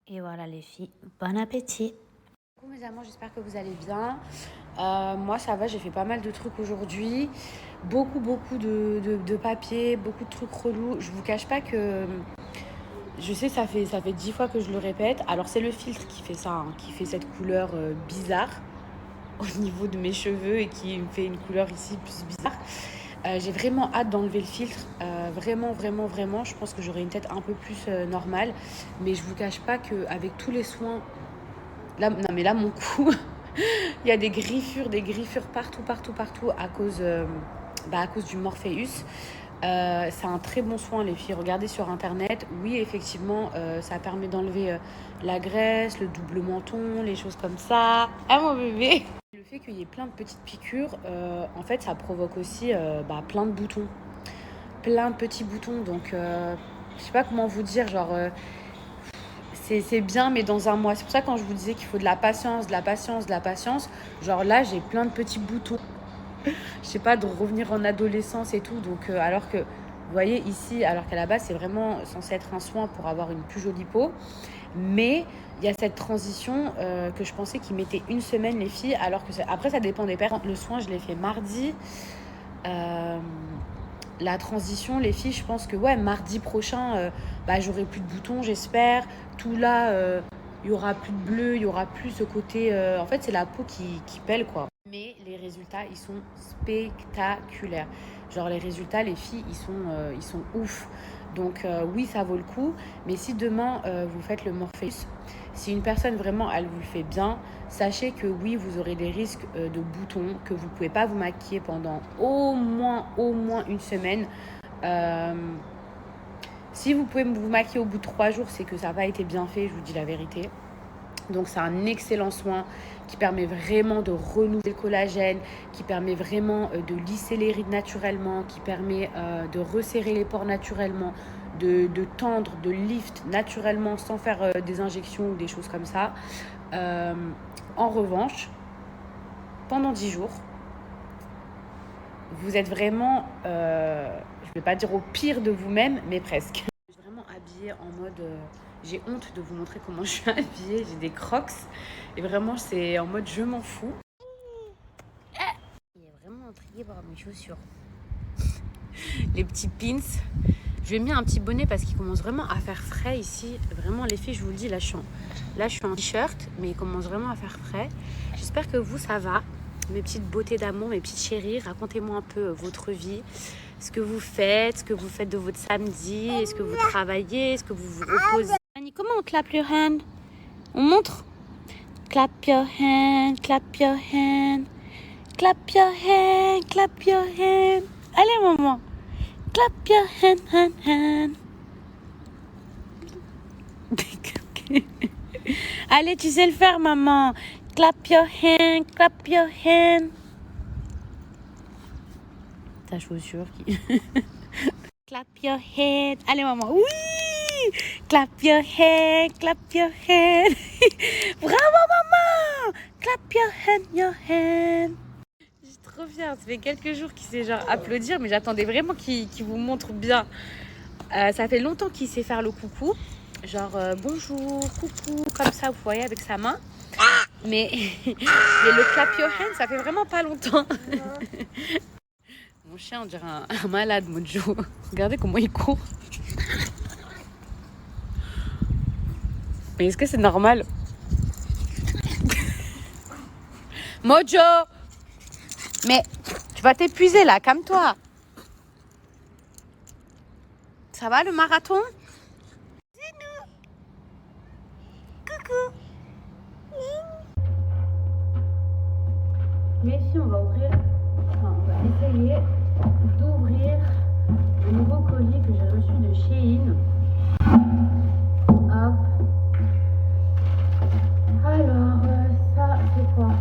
Et voilà les filles, bon appétit. Coucou mes amants, j'espère que vous allez bien. Moi ça va, j'ai fait pas mal de trucs aujourd'hui. Beaucoup de papiers, beaucoup de trucs relous. Je vous cache pas que je sais ça fait 10 fois que je le répète. Alors c'est le filtre qui fait ça, hein, qui fait cette couleur bizarre au niveau de mes cheveux et qui me fait une couleur ici plus bizarre. J'ai vraiment hâte d'enlever le filtre. Vraiment. Je pense que j'aurai une tête un peu plus normale. Mais je vous cache pas qu'avec tous les soins. Là, non, mais là, mon cou, il y a des griffures partout à cause du Morpheus. C'est un très bon soin, les filles. Regardez sur internet. Oui, effectivement, ça permet d'enlever la graisse, le double menton, les choses comme ça. Ah, mon bébé! Le fait qu'il y ait plein de petites piqûres, en fait, ça provoque aussi plein de boutons. Plein de petits boutons. Donc, je sais pas comment vous dire, genre. C'est bien, mais dans un mois. C'est pour ça que quand je vous disais qu'il faut de la patience, genre là, j'ai plein de petits boutons. Je sais pas, de revenir en adolescence et tout. Donc, alors que, vous voyez, ici, alors qu'à la base, c'est vraiment censé être un soin pour avoir une plus jolie peau. Mais il y a cette transition que je pensais qu'il mettait une semaine, les filles, alors que après, ça dépend des personnes. Le soin, je l'ai fait mardi. La transition, les filles, je pense que mardi prochain, j'aurai plus de boutons, j'espère. Tout là, il y aura plus de bleu, il y aura plus ce côté. En fait, c'est la peau qui pèle, quoi. Mais les résultats, ils sont spectaculaires. Genre, les résultats, les filles, ils sont ouf. Donc, oui, ça vaut le coup. Mais si demain, vous faites le Morpheus, si une personne vraiment, elle vous le fait bien, sachez que oui, vous aurez des risques de boutons, que vous ne pouvez pas vous maquiller pendant au moins une semaine. Si vous pouvez vous maquiller au bout de 3 jours, c'est que ça n'a pas été bien fait, je vous dis la vérité. Donc c'est un excellent soin qui permet vraiment de renouveler le collagène, qui permet vraiment de lisser les rides naturellement, qui permet de resserrer les pores naturellement, de tendre, de lift naturellement sans faire des injections ou des choses comme ça. En revanche, pendant 10 jours, vous êtes vraiment, je ne vais pas dire au pire de vous-même, mais presque. Je suis vraiment habillée en mode... j'ai honte de vous montrer comment je suis habillée. J'ai des crocs. Et vraiment, c'est en mode je m'en fous. Il est vraiment intrigué par mes chaussures. Les petits pins. Je lui ai mis un petit bonnet parce qu'il commence vraiment à faire frais ici. Vraiment, les filles, je vous le dis, là, je suis en t-shirt, mais il commence vraiment à faire frais. J'espère que vous, ça va. Mes petites beautés d'amour, mes petites chéries, racontez-moi un peu votre vie. Ce que vous faites de votre samedi. Est-ce que vous travaillez? Est-ce que vous vous reposez? Annie, comment on clap your hand? On montre? Clap your hand, clap your hand. Clap your hand, clap your hand. Allez maman. Clap your hand. Allez, tu sais le faire maman. Clap your hand, clap your hand. Ta chaussure qui... Clap your hand. Allez maman. Oui. Clap your hand, clap your hand. Bravo maman. Clap your hand. Je suis trop fière. Ça fait quelques jours qu'il sait genre applaudir, mais j'attendais vraiment qu'il vous montre bien. Ça fait longtemps qu'il sait faire le coucou. Genre bonjour, coucou, comme ça, vous voyez, avec sa main. Mais le clap your hand, ça fait vraiment pas longtemps. Mon chien, on dirait un malade, Mojo. Regardez comment il court. Mais est-ce que c'est normal? Mojo! Mais tu vas t'épuiser là, calme-toi. Ça va le marathon? C'est nous. Coucou. Mais si on va essayer d'ouvrir le nouveau colis que j'ai reçu de Shein. Hop. Alors, ça, c'est quoi?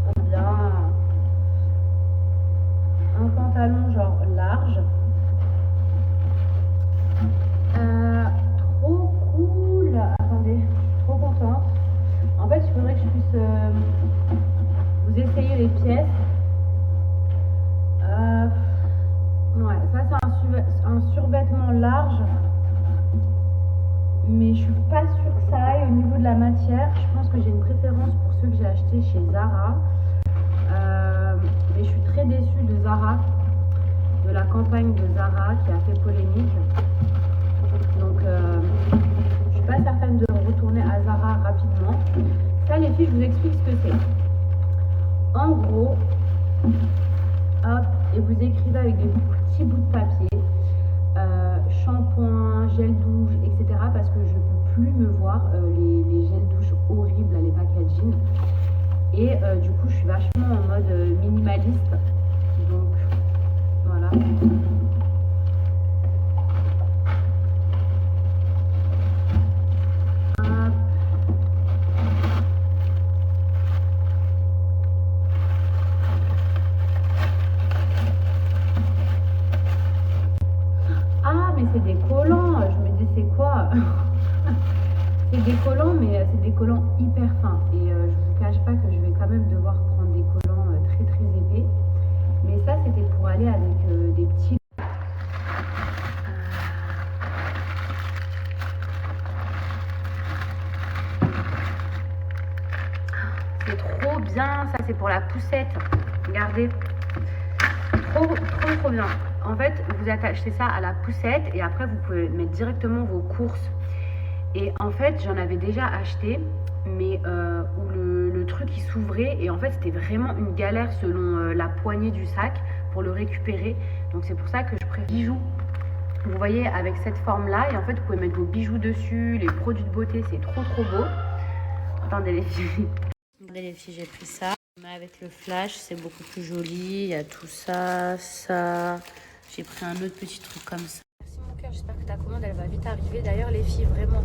Oh bien. Un pantalon genre large. Trop cool. Attendez, je suis trop contente. En fait, il faudrait que je puisse mais je suis pas sûre que ça aille au niveau de la matière. Je pense que j'ai une préférence pour ceux que j'ai achetés chez Zara. Mais je suis très déçue de Zara, de la campagne de Zara qui a fait polémique. Donc je suis pas certaine de retourner à Zara rapidement. Ça les filles, je vous explique ce que c'est. En gros, hop, et vous écrivez avec des petits bouts de papier, shampoing, gel douche, etc. Parce que je ne peux plus me voir les gels douche horribles, les packaging. Et du coup, je suis vachement en mode minimaliste. Donc, voilà. Ah, mais c'est des collants. Je me dis, c'est quoi? C'est des collants, mais c'est des collants hyper fins. Et je vous cache pas que je vais quand même devoir prendre des collants très très épais. Mais ça, c'était pour aller avec des petits. C'est trop bien. Ça, c'est pour la poussette. Regardez. Trop bien. En fait, vous attachez ça à la poussette et après, vous pouvez mettre directement vos courses. Et en fait, j'en avais déjà acheté, mais où le truc il s'ouvrait et en fait c'était vraiment une galère selon la poignée du sac pour le récupérer. Donc c'est pour ça que je préfère bijoux. Vous voyez, avec cette forme là, et en fait vous pouvez mettre vos bijoux dessus, les produits de beauté, c'est trop beau. Attendez les filles. Regardez les filles, j'ai pris ça. Mais avec le flash, c'est beaucoup plus joli. Il y a tout ça, ça. J'ai pris un autre petit truc comme ça. Merci mon cœur, j'espère que ta commande elle va vite arriver. D'ailleurs les filles, vraiment,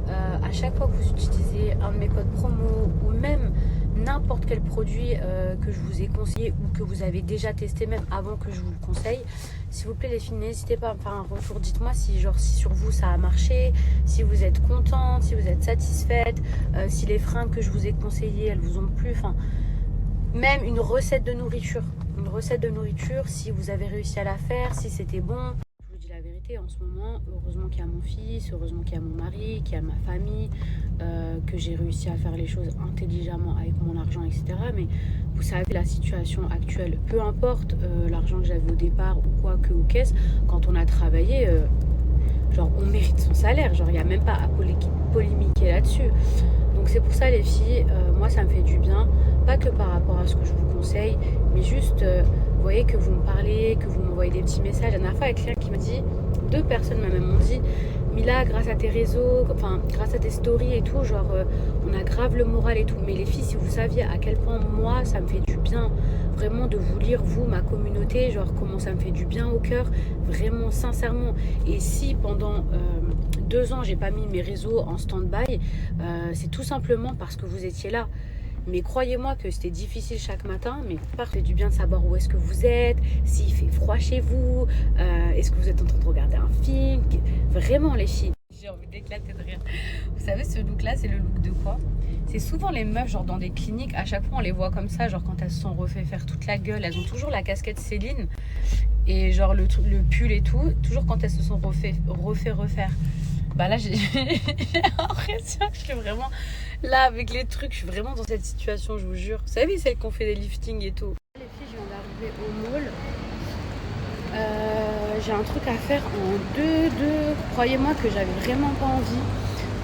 à chaque fois que vous utilisez un de mes codes promo ou même n'importe quel produit que je vous ai conseillé ou que vous avez déjà testé même avant que je vous le conseille, s'il vous plaît les filles, n'hésitez pas à me faire un retour. Dites-moi si sur vous ça a marché, si vous êtes contente, si vous êtes satisfaite, si les fringues que je vous ai conseillées elles vous ont plu, enfin même une recette de nourriture. Une recette de nourriture, si vous avez réussi à la faire, si c'était bon. Je vous dis la vérité, en ce moment, heureusement qu'il y a mon fils, heureusement qu'il y a mon mari, qu'il y a ma famille, que j'ai réussi à faire les choses intelligemment avec mon argent, etc. Mais vous savez, la situation actuelle, peu importe l'argent que j'avais au départ ou quoi que aux caisses, quand on a travaillé, genre on mérite son salaire, genre il n'y a même pas à polémiquer là-dessus. Donc c'est pour ça les filles, moi ça me fait du bien, pas que par rapport à ce que je vous conseille, mais juste, vous voyez que vous me parlez, que vous m'envoyez des petits messages. La dernière fois, avec quelqu'un qui m'a dit, 2 personnes même m'ont dit, Mila, grâce à tes réseaux, enfin grâce à tes stories et tout, genre on a grave le moral et tout. Mais les filles, si vous saviez à quel point moi ça me fait du bien vraiment de vous lire, vous, ma communauté, genre comment ça me fait du bien au cœur, vraiment sincèrement. Et si pendant 2 ans j'ai pas mis mes réseaux en stand-by, c'est tout simplement parce que vous étiez là. Mais croyez-moi que c'était difficile chaque matin, mais ça fait du bien de savoir où est-ce que vous êtes, s'il fait froid chez vous, est-ce que vous êtes en train de regarder un film. Vraiment les filles, j'ai envie d'éclater de rire. Vous savez, ce look là, c'est le look de quoi? C'est souvent les meufs, genre dans des cliniques, à chaque fois on les voit comme ça, genre quand elles se sont refait faire toute la gueule, elles ont toujours la casquette Céline et genre le pull et tout, toujours quand elles se sont refait refaire. Bah là j'ai l'impression que je suis vraiment là avec les trucs, je suis vraiment dans cette situation, je vous jure. Vous savez, celles qui ont fait des liftings et tout. Les filles, je viens d'arriver au mall. J'ai un truc à faire en 2-2. Croyez-moi que j'avais vraiment pas envie.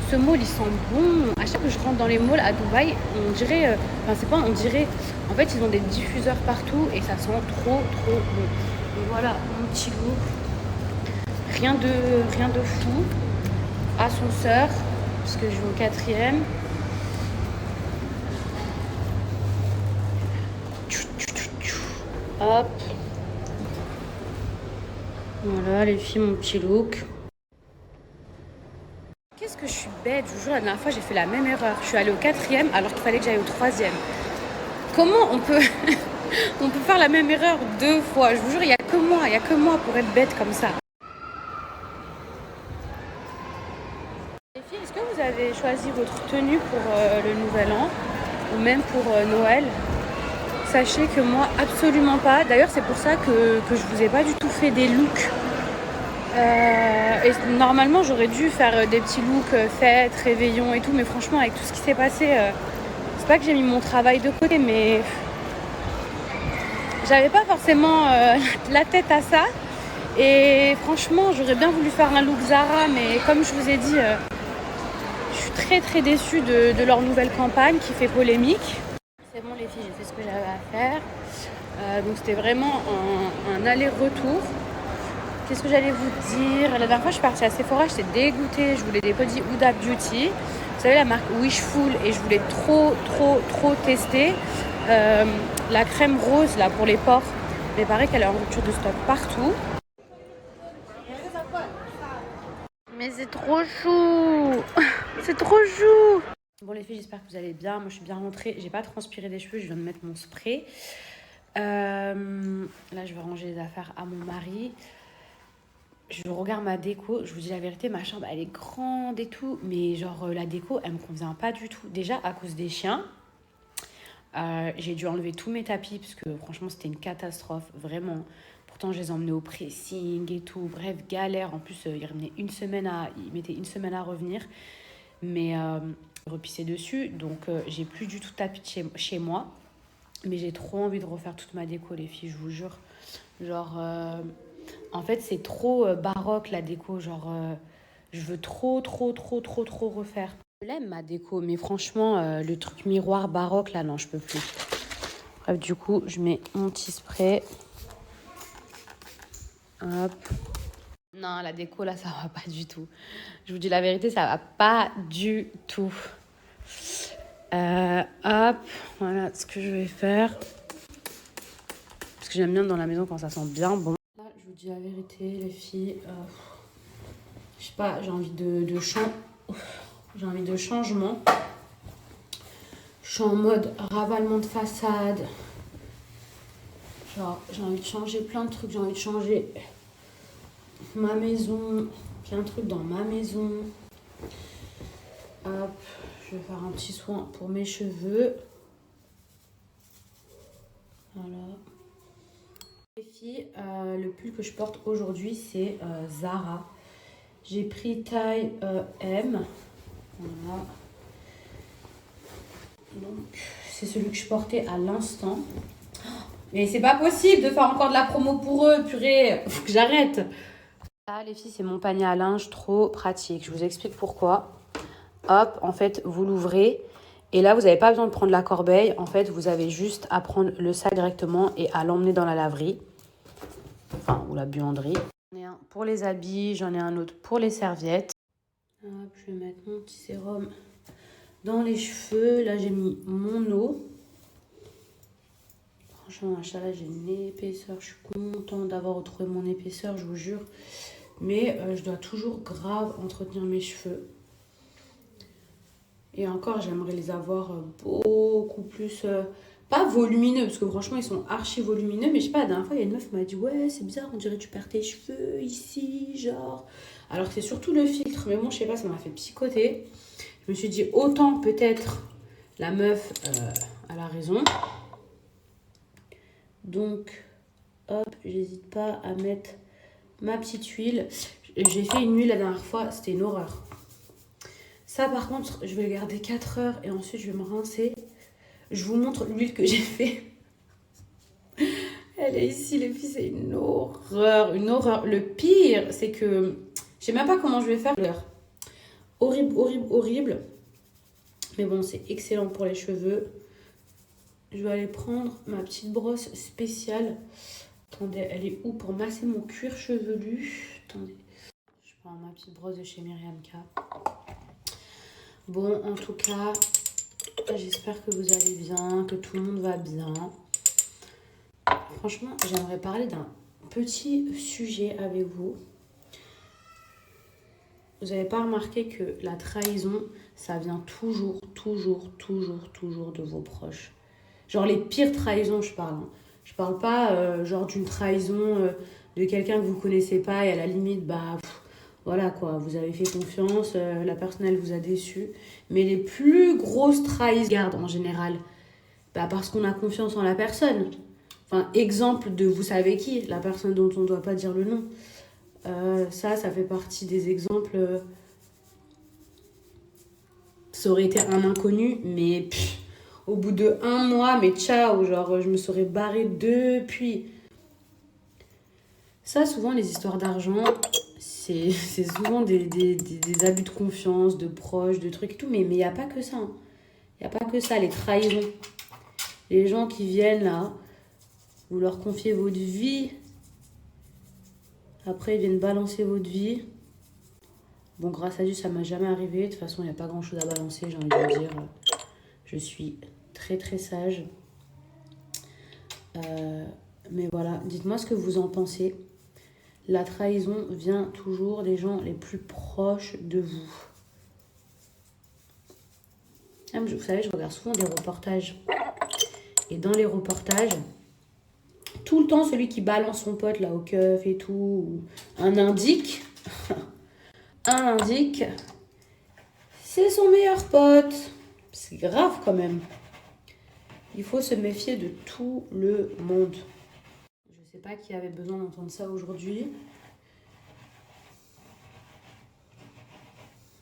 Ce mall il sent bon. À chaque fois que je rentre dans les malls à Dubaï, on dirait, enfin c'est pas on dirait, en fait ils ont des diffuseurs partout et ça sent trop bon. Et voilà mon petit look. Rien de fou. Ascenseur, parce que je vais au 4e. Hop. Voilà les filles, mon petit look. Qu'est-ce que je suis bête, je vous jure, la dernière fois j'ai fait la même erreur. Je suis allée au 4e alors qu'il fallait que j'aille au 3e. Comment on peut on peut faire la même erreur 2 fois? Je vous jure, il n'y a que moi pour être bête comme ça. Les filles, est-ce que vous avez choisi votre tenue pour le nouvel an ou même pour Noël? Sachez que moi, absolument pas. D'ailleurs, c'est pour ça que je vous ai pas du tout fait des looks Et normalement, j'aurais dû faire des petits looks fêtes, réveillon et tout. Mais franchement, avec tout ce qui s'est passé, c'est pas que j'ai mis mon travail de côté, mais j'avais pas forcément la tête à ça. Et franchement, j'aurais bien voulu faire un look Zara, mais comme je vous ai dit, je suis très très déçue de leur nouvelle campagne qui fait polémique. C'est bon les filles, j'ai fait ce que j'avais à faire. Donc c'était vraiment un aller-retour. Qu'est-ce que j'allais vous dire? La dernière fois, je suis partie à Sephora, j'étais dégoûtée. Je voulais des body Huda Beauty. Vous savez, la marque Wishful, et je voulais trop tester. La crème rose, là, pour les pores. Mais pareil qu'elle est en rupture de stock partout. Mais c'est trop chou. C'est trop chou. Bon les filles, j'espère que vous allez bien. Moi, je suis bien rentrée. J'ai pas transpiré des cheveux, je viens de mettre mon spray. Là, je vais ranger les affaires à mon mari. Je regarde ma déco, je vous dis la vérité, ma chambre elle est grande et tout, mais genre la déco elle me convient pas du tout. Déjà à cause des chiens, j'ai dû enlever tous mes tapis parce que franchement c'était une catastrophe, vraiment. Pourtant je les emmenais au pressing et tout, bref, galère. En plus ils mettaient une semaine à revenir, mais repisser dessus, donc j'ai plus du tout de tapis chez moi. Mais j'ai trop envie de refaire toute ma déco les filles, je vous jure. Genre... En fait, c'est trop baroque la déco. Genre, je veux trop refaire. Je l'aime ma déco, mais franchement, le truc miroir baroque là, non, je peux plus. Bref, du coup, je mets mon petit spray. Hop. Non, la déco là, ça va pas du tout. Je vous dis la vérité, ça va pas du tout. Hop, voilà ce que je vais faire. Parce que j'aime bien dans la maison quand ça sent bien bon. Je vous dis la vérité, les filles, je sais pas, j'ai envie de changement. Je suis en mode ravalement de façade. Genre, j'ai envie de changer plein de trucs. J'ai envie de changer ma maison, plein de trucs dans ma maison. Hop, je vais faire un petit soin pour mes cheveux. Voilà. Les filles, le pull que je porte aujourd'hui, c'est Zara. J'ai pris taille M. Voilà. Donc, c'est celui que je portais à l'instant. Mais c'est pas possible de faire encore de la promo pour eux, purée. Faut que j'arrête. Ah, les filles, c'est mon panier à linge trop pratique. Je vous explique pourquoi. Hop, en fait, vous l'ouvrez. Et là, vous n'avez pas besoin de prendre la corbeille. En fait, vous avez juste à prendre le sac directement et à l'emmener dans la laverie. Enfin, ou la buanderie. J'en ai un pour les habits, j'en ai un autre pour les serviettes. Hop, je vais mettre mon petit sérum dans les cheveux. Là, j'ai mis mon eau. Franchement, là, j'ai une épaisseur. Je suis contente d'avoir retrouvé mon épaisseur, je vous jure. Mais je dois toujours grave entretenir mes cheveux. Et encore, j'aimerais les avoir beaucoup plus... pas volumineux, parce que franchement, ils sont archi volumineux. Mais je sais pas, la dernière fois, il y a une meuf qui m'a dit « Ouais, c'est bizarre, on dirait que tu perds tes cheveux ici, genre... » Alors que c'est surtout le filtre. Mais bon, je sais pas, ça m'a fait psychoter. Je me suis dit, autant peut-être la meuf a la raison. Donc, hop, j'hésite pas à mettre ma petite huile. J'ai fait une huile la dernière fois, c'était une horreur. Ça, par contre, je vais le garder 4 heures et ensuite, je vais me rincer. Je vous montre l'huile que j'ai fait. Elle est ici, les filles, c'est une horreur, une horreur. Le pire, c'est que je sais même pas comment je vais faire. Horrible. Mais bon, c'est excellent pour les cheveux. Je vais aller prendre ma petite brosse spéciale. Attendez, elle est où pour masser mon cuir chevelu? Attendez. Je prends ma petite brosse de chez Myriam K. Bon, en tout cas, j'espère que vous allez bien, que tout le monde va bien. Franchement, j'aimerais parler d'un petit sujet avec vous. Vous n'avez pas remarqué que la trahison, ça vient toujours de vos proches. Genre les pires trahisons, je parle. Hein. Je parle pas genre d'une trahison de quelqu'un que vous connaissez pas et à la limite, voilà quoi, vous avez fait confiance, la personne elle vous a déçu. Mais les plus grosses trahisons, garde en général, parce qu'on a confiance en la personne. Enfin, exemple de vous savez qui, la personne dont on ne doit pas dire le nom. Ça fait partie des exemples. Ça aurait été un inconnu, mais au bout de 1 mois, mais ciao, genre je me serais barrée depuis. Ça, souvent, les histoires d'argent, c'est souvent des abus de confiance, de proches, de trucs et tout, mais il n'y a pas que ça. Il n'y a pas que ça, les trahisons. Les gens qui viennent là, vous leur confiez votre vie, après ils viennent balancer votre vie. Bon, grâce à Dieu, ça ne m''a jamais arrivé. De toute façon, il n'y a pas grand-chose à balancer, j'ai envie de vous dire. Je suis très très sage. Mais voilà, dites-moi ce que vous en pensez. La trahison vient toujours des gens les plus proches de vous. Vous savez, je regarde souvent des reportages. Et dans les reportages, tout le temps, celui qui balance son pote là au keuf et tout, un indique, c'est son meilleur pote. C'est grave quand même. Il faut se méfier de tout le monde. Je ne sais pas qui avait besoin d'entendre ça aujourd'hui.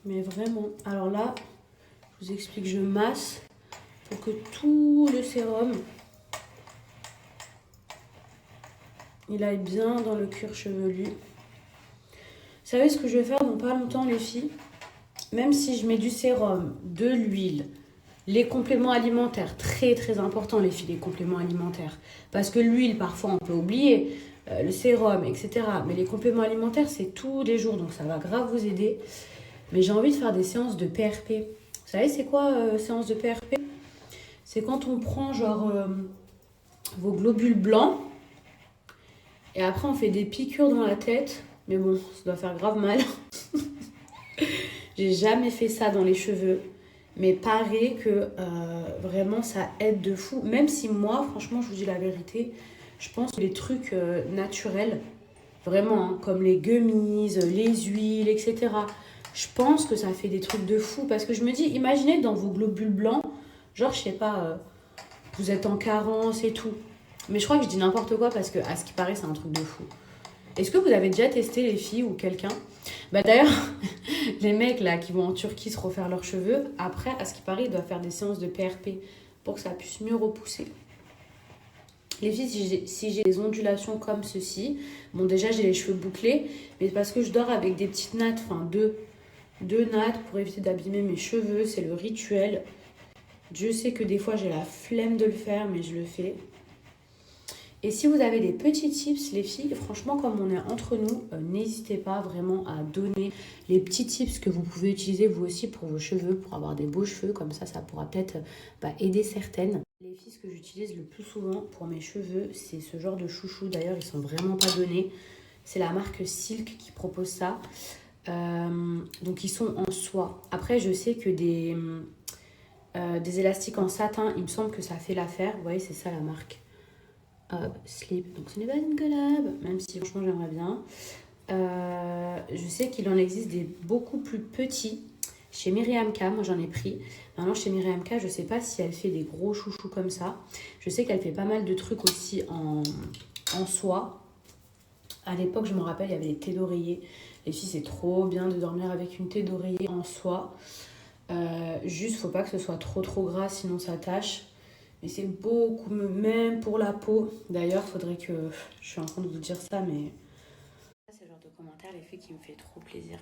Mais vraiment. Alors là, je vous explique, je masse pour que tout le sérum, il aille bien dans le cuir chevelu. Vous savez ce que je vais faire dans pas longtemps, les filles? Même si je mets du sérum, de l'huile, les compléments alimentaires, très très important les filles, les compléments alimentaires. Parce que l'huile, parfois on peut oublier, le sérum, etc. Mais les compléments alimentaires, c'est tous les jours, donc ça va grave vous aider. Mais j'ai envie de faire des séances de PRP. Vous savez c'est quoi séance de PRP? C'est quand on prend genre vos globules blancs et après on fait des piqûres dans la tête. Mais bon, ça doit faire grave mal. J'ai jamais fait ça dans les cheveux. Mais paraît que vraiment ça aide de fou. Même si moi, franchement, je vous dis la vérité, je pense que les trucs naturels, vraiment, hein, comme les gummies, les huiles, etc., je pense que ça fait des trucs de fou. Parce que je me dis, imaginez dans vos globules blancs, genre, je sais pas, vous êtes en carence et tout. Mais je crois que je dis n'importe quoi parce que, à ce qui paraît, c'est un truc de fou. Est-ce que vous avez déjà testé, les filles ou quelqu'un? Bah d'ailleurs, les mecs là qui vont en Turquie se refaire leurs cheveux, après, à ce qui paraît, ils doivent faire des séances de PRP pour que ça puisse mieux repousser. Les filles, si j'ai des ondulations comme ceci, bon déjà j'ai les cheveux bouclés, mais parce que je dors avec des petites nattes, enfin deux nattes pour éviter d'abîmer mes cheveux, c'est le rituel. Dieu sait que des fois j'ai la flemme de le faire, mais je le fais. Et si vous avez des petits tips, les filles, franchement, comme on est entre nous, n'hésitez pas vraiment à donner les petits tips que vous pouvez utiliser vous aussi pour vos cheveux, pour avoir des beaux cheveux. Comme ça pourra peut-être aider certaines. Les filles, ce que j'utilise le plus souvent pour mes cheveux, c'est ce genre de chouchou. D'ailleurs, ils sont vraiment pas donnés. C'est la marque Silk qui propose ça. Donc, ils sont en soie. Après, je sais que des élastiques en satin, il me semble que ça fait l'affaire. Vous voyez, c'est ça la marque. Sleep, donc ce n'est pas une collab, même si franchement j'aimerais bien. Je sais qu'il en existe des beaucoup plus petits chez Myriam K, moi j'en ai pris. Maintenant chez Myriam K, je sais pas si elle fait des gros chouchous comme ça. Je sais qu'elle fait pas mal de trucs aussi en soie. À l'époque, je me rappelle, il y avait des thés d'oreiller. Les filles, c'est trop bien de dormir avec une thé d'oreiller en soie. Juste, faut pas que ce soit trop gras, sinon ça tâche. Mais c'est beaucoup mieux, même pour la peau. D'ailleurs, faudrait que... Je suis en train de vous dire ça, mais... C'est le genre de commentaire, les filles, qui me fait trop plaisir.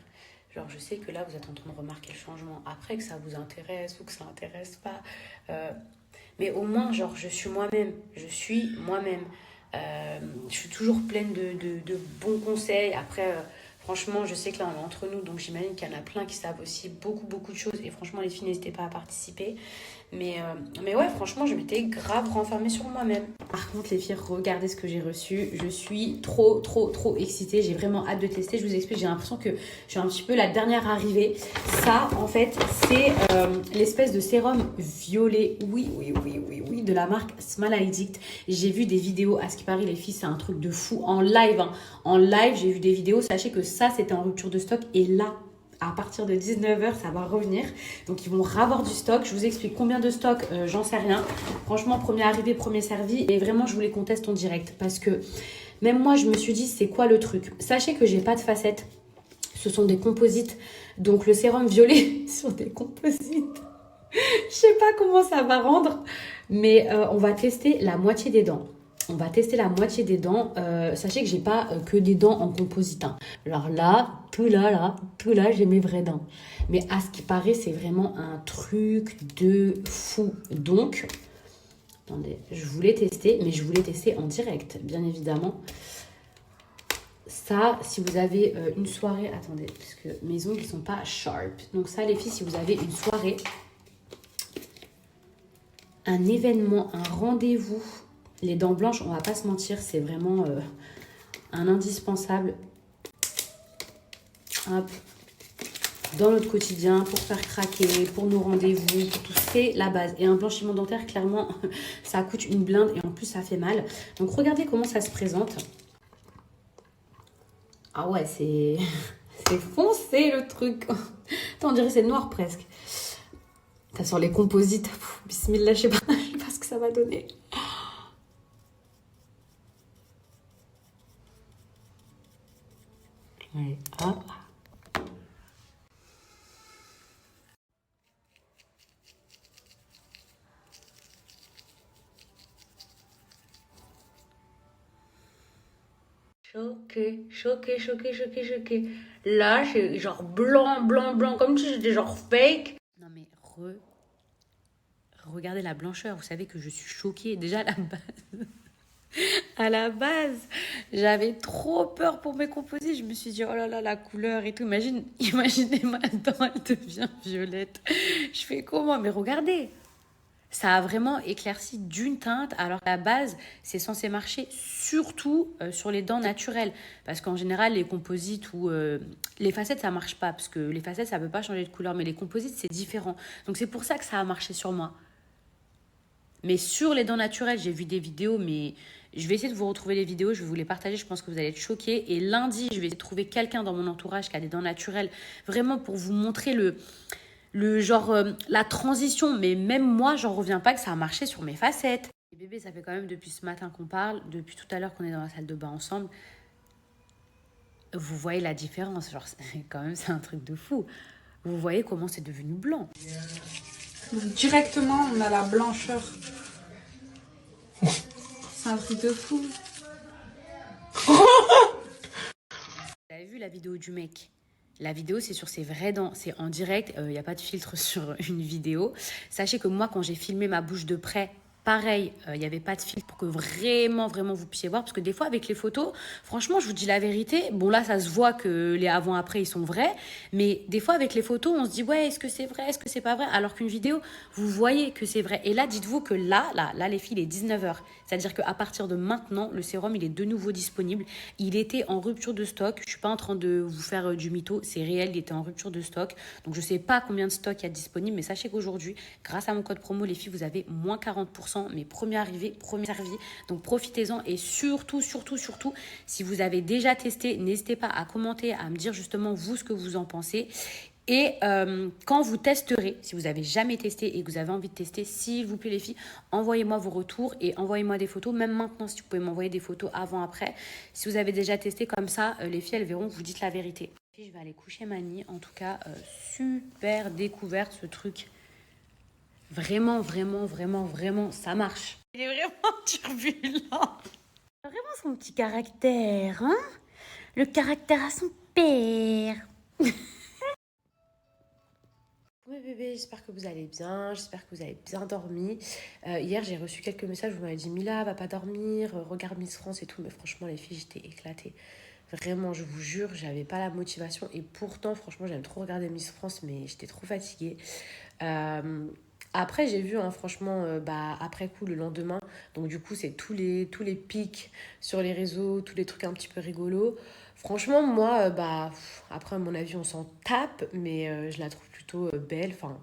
Genre, je sais que là, vous êtes en train de remarquer le changement. Après, que ça vous intéresse ou que ça intéresse pas. Mais au moins, genre, je suis moi-même. Je suis moi-même. Je suis toujours pleine de bons conseils. Après... Franchement, je sais que là, on est entre nous, donc j'imagine qu'il y en a plein qui savent aussi beaucoup de choses. Et franchement, les filles, n'hésitez pas à participer. Mais ouais, franchement, je m'étais grave renfermée sur moi-même. Par contre, les filles, regardez ce que j'ai reçu. Je suis trop excitée. J'ai vraiment hâte de tester. Je vous explique, j'ai l'impression que je suis un petit peu la dernière arrivée. Ça, en fait, c'est l'espèce de sérum violet. Oui, de la marque Smile Addict. J'ai vu des vidéos. À ce qui paraît, les filles, c'est un truc de fou. En live, hein. En live, j'ai vu des vidéos. Sachez que ça, c'était en rupture de stock. Et là, à partir de 19h, ça va revenir. Donc, ils vont ravoir du stock. Je vous explique combien de stock, j'en sais rien. Franchement, premier arrivé, premier servi. Et vraiment, je voulais qu'on teste en direct. Parce que Même moi, je me suis dit, c'est quoi le truc? Sachez que j'ai pas de facettes. Ce sont des composites. Donc, le sérum violet sur des composites. Je sais pas comment ça va rendre. Mais on va tester la moitié des dents. On va tester la moitié des dents. Sachez que j'ai pas que des dents en composite, hein. Alors là, tout là, j'ai mes vraies dents. Mais à ce qui paraît, c'est vraiment un truc de fou. Donc, attendez, je voulais tester, mais je voulais tester en direct, bien évidemment. Ça, si vous avez une soirée... Attendez, parce que mes ongles ne sont pas sharp. Donc ça, les filles, si vous avez une soirée, un événement, un rendez-vous, les dents blanches, on va pas se mentir, c'est vraiment un indispensable. Hop. Dans notre quotidien, pour faire craquer, pour nos rendez-vous, pour tout, c'est la base. Et un blanchiment dentaire, clairement, ça coûte une blinde et en plus, ça fait mal. Donc, regardez comment ça se présente. Ah ouais, c'est foncé le truc. Attends, on dirait que c'est noir presque. Ça sent les composites. Pff, bismillah, je sais pas ce que ça va donner. Allez, hop. Choqué. Là, c'est genre blanc, comme si c'était genre fake. Non mais regardez la blancheur. Vous savez que je suis choquée. Déjà à la base, à la base, j'avais trop peur pour mes composites. Je me suis dit, oh là là, la couleur et tout. Imaginez ma dent, elle devient violette. Je fais comment? Mais regardez. Ça a vraiment éclairci d'une teinte, alors qu'à la base, c'est censé marcher surtout sur les dents naturelles. Parce qu'en général, les composites ou les facettes, ça marche pas. Parce que les facettes, ça peut pas changer de couleur. Mais les composites, c'est différent. Donc c'est pour ça que ça a marché sur moi. Mais sur les dents naturelles, j'ai vu des vidéos, mais je vais essayer de vous retrouver les vidéos. Je vais vous les partager. Je pense que vous allez être choqués. Et lundi, je vais essayer de trouver quelqu'un dans mon entourage qui a des dents naturelles. Vraiment pour vous montrer le genre, la transition, mais même moi, j'en reviens pas que ça a marché sur mes facettes. Et bébé, ça fait quand même depuis ce matin qu'on parle, depuis tout à l'heure qu'on est dans la salle de bain ensemble. Vous voyez la différence, genre, quand même, c'est un truc de fou. Vous voyez comment c'est devenu blanc. Donc, directement, on a la blancheur. C'est un truc de fou. Vous avez vu la vidéo du mec? La vidéo, c'est sur ses vraies dents. C'est en direct. Il n'y a pas de filtre sur une vidéo. Sachez que moi, quand j'ai filmé ma bouche de près, pareil, il n'y avait pas de filtre pour que vraiment vous puissiez voir. Parce que des fois, avec les photos, franchement, je vous dis la vérité. Bon, là, ça se voit que les avant-après, ils sont vrais. Mais des fois, avec les photos, on se dit, ouais, est-ce que c'est vrai? Est-ce que c'est pas vrai? Alors qu'une vidéo, vous voyez que c'est vrai. Et là, dites-vous que là, les filles, il est 19h. C'est-à-dire qu'à partir de maintenant, le sérum, il est de nouveau disponible. Il était en rupture de stock. Je ne suis pas en train de vous faire du mytho. C'est réel, il était en rupture de stock. Donc, je ne sais pas combien de stock il y a disponible. Mais sachez qu'aujourd'hui, grâce à mon code promo, les filles, vous avez moins 40%. Mais premier arrivé, premier servi. Donc, profitez-en. Et surtout, si vous avez déjà testé, n'hésitez pas à commenter, à me dire justement, vous, ce que vous en pensez. Et quand vous testerez, si vous n'avez jamais testé et que vous avez envie de tester, s'il vous plaît les filles, envoyez-moi vos retours et envoyez-moi des photos. Même maintenant, si vous pouvez m'envoyer des photos avant, après. Si vous avez déjà testé comme ça, les filles, elles verront, vous dites la vérité. Je vais aller coucher Mani. En tout cas, super découverte ce truc. Vraiment, ça marche. Il est vraiment turbulent. Vraiment son petit caractère, hein? Le caractère à son père. Oui bébé, j'espère que vous allez bien, j'espère que vous avez bien dormi. Hier j'ai reçu quelques messages, vous m'avez dit Mila va pas dormir, regarde Miss France et tout, mais franchement les filles j'étais éclatée. Vraiment je vous jure, j'avais pas la motivation et pourtant franchement j'aime trop regarder Miss France mais j'étais trop fatiguée. Après j'ai vu hein, franchement après coup le lendemain, donc du coup c'est tous les pics sur les réseaux, tous les trucs un petit peu rigolos. Franchement moi après à mon avis on s'en tape mais je la trouve plutôt belle, enfin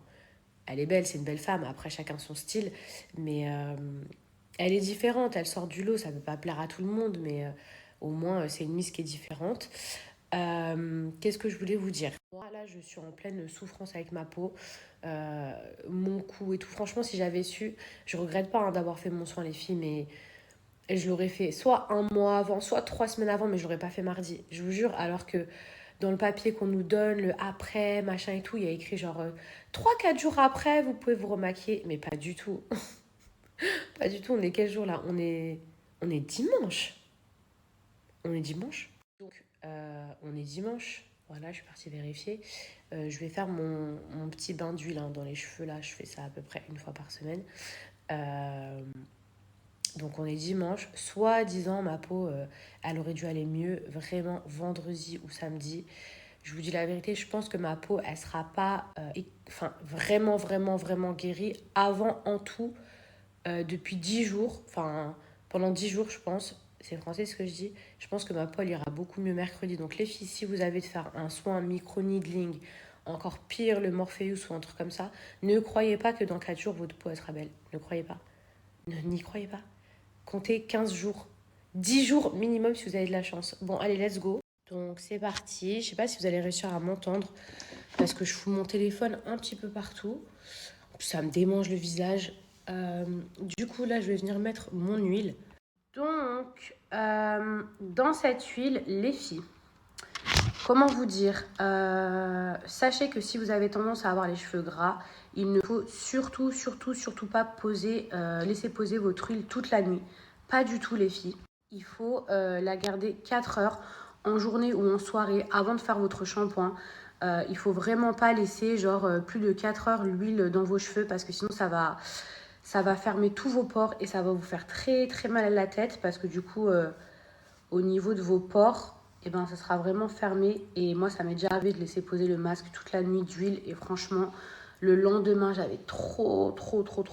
elle est belle, c'est une belle femme, après chacun son style, mais elle est différente, elle sort du lot, ça peut pas plaire à tout le monde, mais au moins c'est une Miss qui est différente. Qu'est-ce que je voulais vous dire? Moi là je suis en pleine souffrance avec ma peau, mon cou et tout, franchement si j'avais su, je regrette pas hein, d'avoir fait mon soin les filles, mais je l'aurais fait soit un mois avant, soit 3 semaines avant, mais je l'aurais pas fait mardi. Je vous jure, alors que dans le papier qu'on nous donne, le après, machin et tout, il y a écrit genre 3-4 jours après, vous pouvez vous remaquiller. Mais pas du tout. Pas du tout, on est quel jour là? On est dimanche. On est dimanche. Donc, on est dimanche. Voilà, je suis partie vérifier. Je vais faire mon petit bain d'huile dans les cheveux là. Je fais ça à peu près une fois par semaine. Donc on est dimanche. Soit disant ma peau, elle aurait dû aller mieux vraiment vendredi ou samedi. Je vous dis la vérité, je pense que ma peau, elle sera pas vraiment, vraiment, vraiment guérie avant en tout depuis 10 jours. Enfin, pendant 10 jours, je pense. C'est français ce que je dis. Je pense que ma peau, elle ira beaucoup mieux mercredi. Donc les filles, si vous avez de faire un soin micro-needling, encore pire, le Morpheus ou un truc comme ça, ne croyez pas que dans 4 jours, votre peau, elle sera belle. Ne croyez pas. N'y croyez pas. Comptez 15 jours. 10 jours minimum si vous avez de la chance. Bon, allez, let's go. Donc, c'est parti. Je sais pas si vous allez réussir à m'entendre parce que je fous mon téléphone un petit peu partout. Ça me démange le visage. Du coup, là, je vais venir mettre mon huile. Donc, dans cette huile, les filles, comment vous dire, sachez que si vous avez tendance à avoir les cheveux gras, il ne faut surtout, surtout, surtout pas laisser poser votre huile toute la nuit. Pas du tout les filles. Il faut la garder 4 heures en journée ou en soirée avant de faire votre shampoing. Il faut vraiment pas laisser plus de 4 heures l'huile dans vos cheveux parce que sinon ça va fermer tous vos pores et ça va vous faire très très mal à la tête parce que du coup au niveau de vos pores, ça sera vraiment fermé. Et moi, ça m'est déjà arrivé de laisser poser le masque toute la nuit d'huile. Et franchement, le lendemain, j'avais trop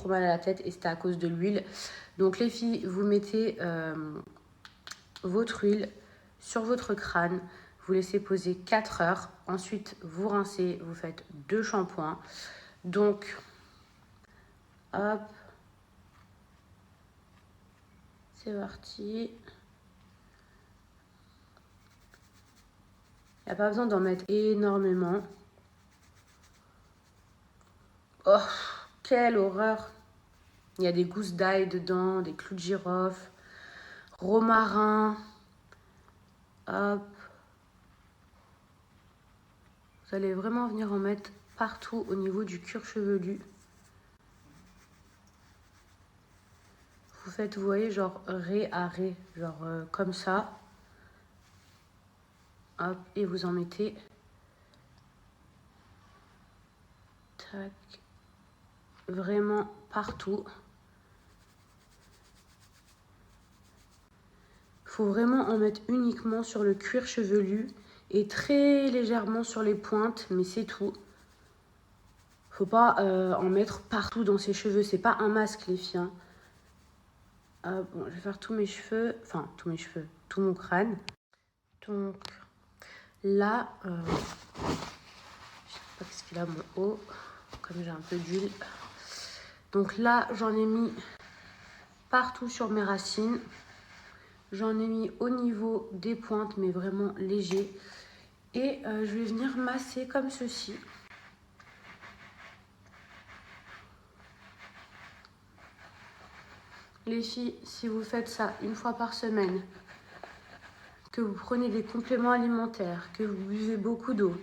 mal à la tête. Et c'était à cause de l'huile. Donc les filles, vous mettez votre huile sur votre crâne. Vous laissez poser 4 heures. Ensuite, vous rincez. Vous faites 2 shampoings. Donc, hop. C'est parti. Il n'y a pas besoin d'en mettre énormément. Oh, quelle horreur! Il y a des gousses d'ail dedans, des clous de girofle, romarin. Hop. Vous allez vraiment venir en mettre partout au niveau du cuir chevelu. Vous faites, vous voyez, genre ré à ré, comme ça. Hop, et vous en mettez. Tac. Vraiment partout. Il faut vraiment en mettre uniquement sur le cuir chevelu et très légèrement sur les pointes, mais c'est tout. Faut pas en mettre partout dans ses cheveux. C'est pas un masque, les filles. Bon, je vais faire tous mes cheveux, tout mon crâne. Donc là, je sais pas ce qu'il a mon haut, comme j'ai un peu d'huile. Donc là, j'en ai mis partout sur mes racines. J'en ai mis au niveau des pointes, mais vraiment léger. Et je vais venir masser comme ceci. Les filles, si vous faites ça une fois par semaine, que vous prenez des compléments alimentaires, que vous buvez beaucoup d'eau,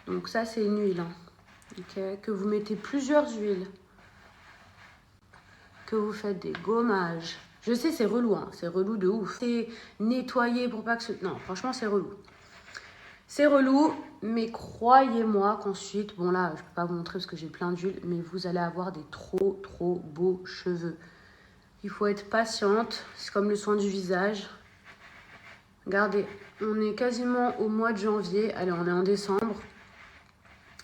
donc ça c'est une huile, okay, que vous mettez plusieurs huiles, que vous faites des gommages. Je sais, c'est relou, c'est relou de ouf. C'est nettoyer pour pas que ce... Non, franchement, c'est relou. C'est relou, mais croyez-moi qu'ensuite, bon là, je peux pas vous montrer parce que j'ai plein d'huile, mais vous allez avoir des trop beaux cheveux. Il faut être patiente, c'est comme le soin du visage. Regardez, on est quasiment au mois de janvier, allez, on est en décembre.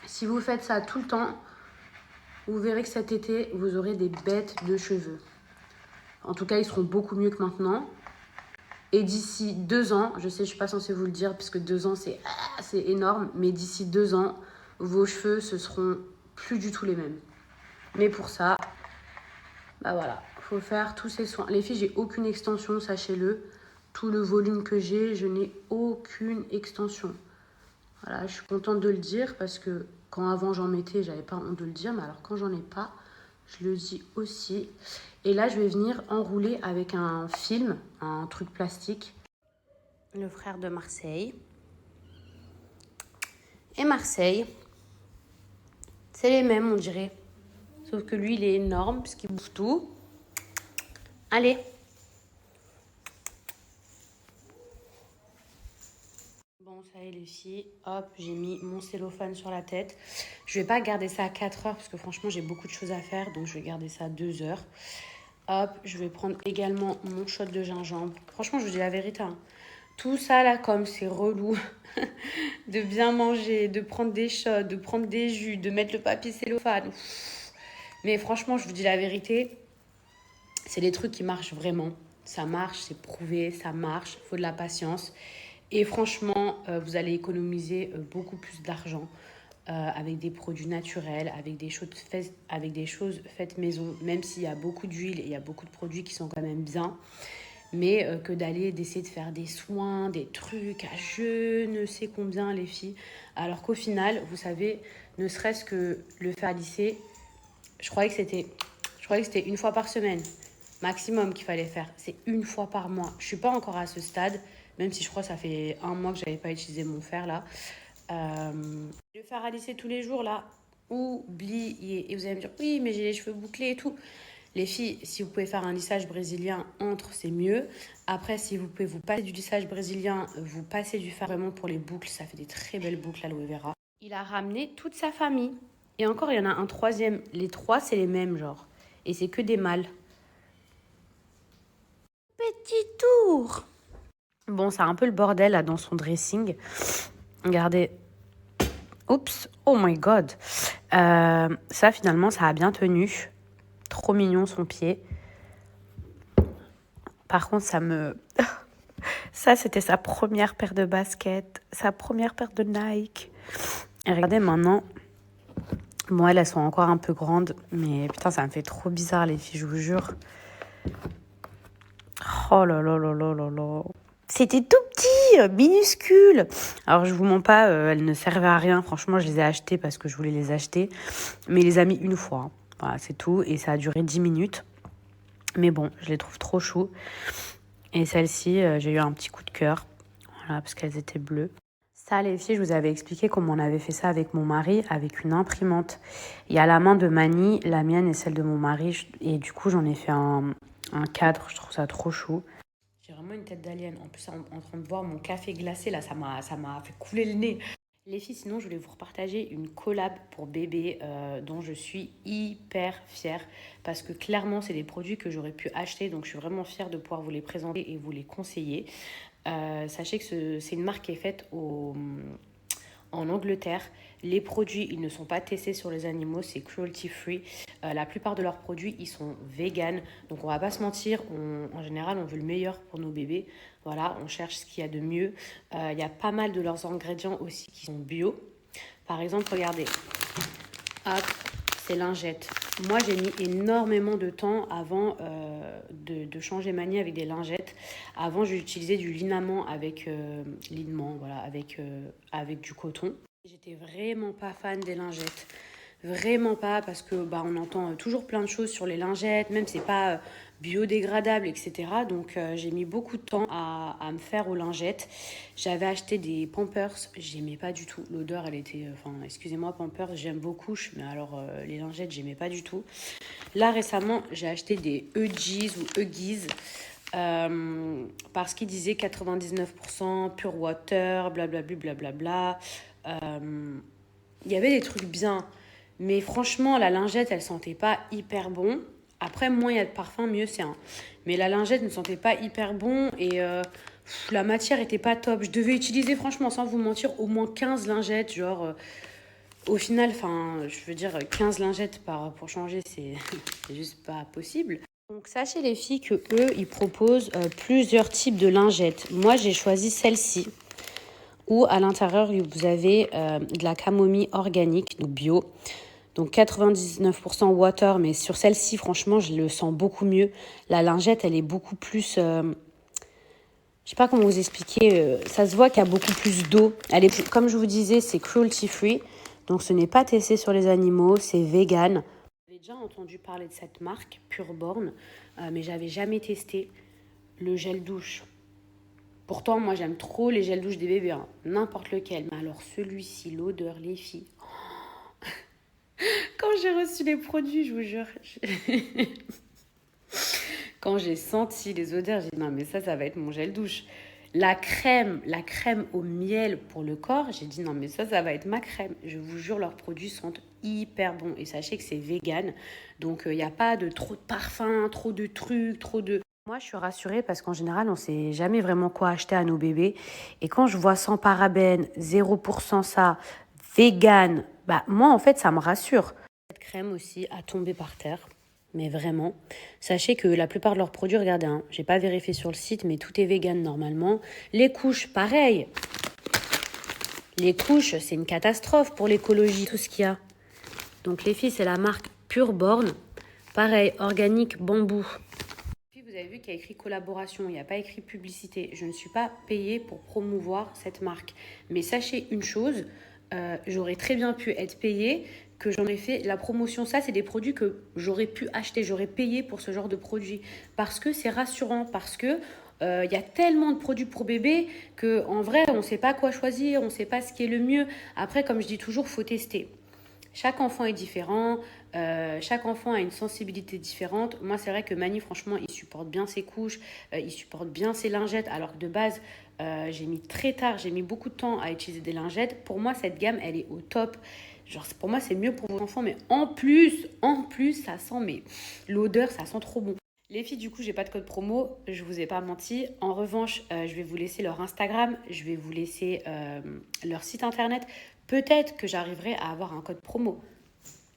Si vous faites ça tout le temps, vous verrez que cet été, vous aurez des bêtes de cheveux. En tout cas, ils seront beaucoup mieux que maintenant. Et d'ici 2 ans, je sais, je ne suis pas censée vous le dire, puisque 2 ans, c'est énorme. Mais d'ici 2 ans, vos cheveux, ce seront plus du tout les mêmes. Mais pour ça, voilà, il faut faire tous ces soins. Les filles, j'ai aucune extension, sachez-le. Tout le volume que j'ai, je n'ai aucune extension. Voilà, je suis contente de le dire parce que quand avant j'en mettais, j'avais pas honte de le dire. Mais alors quand j'en ai pas, je le dis aussi. Et là, je vais venir enrouler avec un film, un truc plastique. Le frère de Marseille. Et Marseille, c'est les mêmes, on dirait. Sauf que lui, il est énorme, parce qu'il bouffe tout. Allez. Bon, ça y est les filles, hop, j'ai mis mon cellophane sur la tête. Je vais pas garder ça à 4 heures parce que franchement, j'ai beaucoup de choses à faire. Donc, je vais garder ça à 2 heures. Hop, je vais prendre également mon shot de gingembre. Franchement, je vous dis la vérité. Hein. Tout ça là, comme c'est relou de bien manger, de prendre des shots, de prendre des jus, de mettre le papier cellophane. Mais franchement, je vous dis la vérité, c'est des trucs qui marchent vraiment. Ça marche, c'est prouvé, ça marche, il faut de la patience. Et franchement, vous allez économiser beaucoup plus d'argent avec des produits naturels, avec des choses faites maison, même s'il y a beaucoup d'huile et il y a beaucoup de produits qui sont quand même bien. Mais d'essayer de faire des soins, des trucs à je ne sais combien les filles. Alors qu'au final, vous savez, ne serait-ce que le faire lisser, je croyais que c'était une fois par semaine maximum qu'il fallait faire. C'est une fois par mois. Je suis pas encore à ce stade, même si je crois que ça fait 1 mois que j'avais pas utilisé mon fer là. Le fer à lisser tous les jours là, oubliez. Et vous allez me dire, oui, mais j'ai les cheveux bouclés et tout. Les filles, si vous pouvez faire un lissage brésilien entre, c'est mieux. Après, si vous pouvez vous passer du lissage brésilien, vous passez du fer vraiment pour les boucles. Ça fait des très belles boucles, l'aloe vera. Il a ramené toute sa famille. Et encore, il y en a un troisième. Les 3, c'est les mêmes, genre. Et c'est que des mâles. Petit tour. Bon, c'est un peu le bordel, là, dans son dressing. Regardez. Oups. Oh my God. Ça, finalement, ça a bien tenu. Trop mignon son pied. Par contre, ça, c'était sa première paire de baskets, sa première paire de Nike. Et regardez maintenant. Bon, elles sont encore un peu grandes, mais putain, ça me fait trop bizarre, les filles, je vous jure. Oh là là là là là là. C'était tout petit, minuscule. Alors, je vous mens pas, elles ne servaient à rien. Franchement, je les ai achetées parce que je voulais les acheter. Mais il les a mis une fois. Hein. Voilà, c'est tout. Et ça a duré 10 minutes. Mais bon, je les trouve trop chou. Et celle-ci, j'ai eu un petit coup de cœur. Voilà, parce qu'elles étaient bleues. Ça, les filles, je vous avais expliqué comment on avait fait ça avec mon mari, avec une imprimante. Il y a la main de Mani, la mienne et celle de mon mari. Et du coup, j'en ai fait un cadre. Je trouve ça trop chou. J'ai vraiment une tête d'alien. En plus, en train de boire mon café glacé, là, ça m'a fait couler le nez. Les filles, sinon, je voulais vous repartager une collab pour bébé dont je suis hyper fière parce que clairement, c'est des produits que j'aurais pu acheter. Donc, je suis vraiment fière de pouvoir vous les présenter et vous les conseiller. Sachez que c'est une marque qui est faite en Angleterre. Les produits, ils ne sont pas testés sur les animaux, c'est cruelty free. La plupart de leurs produits, ils sont vegan. Donc on va pas se mentir, en général, on veut le meilleur pour nos bébés. Voilà, on cherche ce qu'il y a de mieux. Il y a pas mal de leurs ingrédients aussi qui sont bio. Par exemple, regardez, hop, ces lingettes. Moi, j'ai mis énormément de temps avant de changer Mani avec des lingettes. Avant, j'utilisais du liniment avec voilà, avec du coton. J'étais vraiment pas fan des lingettes. Vraiment pas, parce que on entend toujours plein de choses sur les lingettes, même c'est pas biodégradable, etc. Donc j'ai mis beaucoup de temps à me faire aux lingettes. J'avais acheté des Pampers, j'aimais pas du tout. L'odeur, elle était... excusez-moi Pampers, j'aime beaucoup, mais alors les lingettes, j'aimais pas du tout. Là, récemment, j'ai acheté des Huggies ou Huggies. Parce qu'ils disaient 99% pure water, blablabla, blablabla. Il y avait des trucs bien. Mais franchement, la lingette, elle sentait pas hyper bon. Après, moins il y a de parfum, mieux c'est. Hein. Mais la lingette ne sentait pas hyper bon et la matière était pas top. Je devais utiliser, franchement, sans vous mentir, au moins 15 lingettes. Genre, au final, je veux dire, 15 lingettes pour changer, c'est juste pas possible. Donc, sachez les filles que eux, ils proposent plusieurs types de lingettes. Moi, j'ai choisi celle-ci. Où à l'intérieur, vous avez de la camomille organique, donc bio. Donc 99% water, mais sur celle-ci, franchement, je le sens beaucoup mieux. La lingette, elle est beaucoup plus... je sais pas comment vous expliquer. Ça se voit qu'il y a beaucoup plus d'eau. Elle est, comme je vous disais, c'est cruelty free. Donc ce n'est pas testé sur les animaux, c'est vegan. déjà entendu parler de cette marque, Pure Born, mais j'avais jamais testé le gel douche. Pourtant, moi, j'aime trop les gels douche des bébés, hein, n'importe lequel. Mais alors, celui-ci, l'odeur, les filles. Quand j'ai reçu les produits, je vous jure, quand j'ai senti les odeurs, j'ai dit non, mais ça va être mon gel douche. La crème au miel pour le corps, j'ai dit non, mais ça va être ma crème. Je vous jure, leurs produits sentent hyper bons. Et sachez que c'est vegan. Donc, il n'y a pas de trop de parfum, trop de trucs, trop de... Moi, je suis rassurée parce qu'en général, on ne sait jamais vraiment quoi acheter à nos bébés. Et quand je vois sans parabènes, 0% ça, vegan, bah moi, en fait, ça me rassure. Cette crème aussi a tombé par terre. Mais vraiment, sachez que la plupart de leurs produits, regardez, hein, j'ai pas vérifié sur le site, mais tout est vegan normalement. Les couches, pareil. Les couches, c'est une catastrophe pour l'écologie, tout ce qu'il y a. Donc les filles, c'est la marque Pure Born. Pareil, organique bambou. Puis vous avez vu qu'il y a écrit collaboration, il n'y a pas écrit publicité. Je ne suis pas payée pour promouvoir cette marque. Mais sachez une chose, j'aurais très bien pu être payée, que j'en ai fait la promotion. Ça, c'est des produits que j'aurais pu acheter, j'aurais payé pour ce genre de produits. Parce que c'est rassurant, parce que y a tellement de produits pour bébé qu'en vrai, on ne sait pas quoi choisir, on ne sait pas ce qui est le mieux. Après, comme je dis toujours, il faut tester. Chaque enfant est différent, chaque enfant a une sensibilité différente. Moi, c'est vrai que Mani, franchement, il supporte bien ses couches, il supporte bien ses lingettes, alors que de base, j'ai mis beaucoup de temps à utiliser des lingettes. Pour moi, cette gamme, elle est au top. Genre, pour moi, c'est mieux pour vos enfants, mais en plus, ça sent, mais l'odeur, ça sent trop bon. Les filles, du coup, j'ai pas de code promo, je vous ai pas menti. En revanche, je vais vous laisser leur Instagram, je vais vous laisser leur site internet. Peut-être que j'arriverai à avoir un code promo.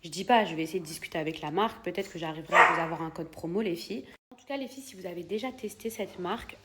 Je dis pas, je vais essayer de discuter avec la marque. Peut-être que j'arriverai à vous avoir un code promo, les filles. En tout cas, les filles, si vous avez déjà testé cette marque,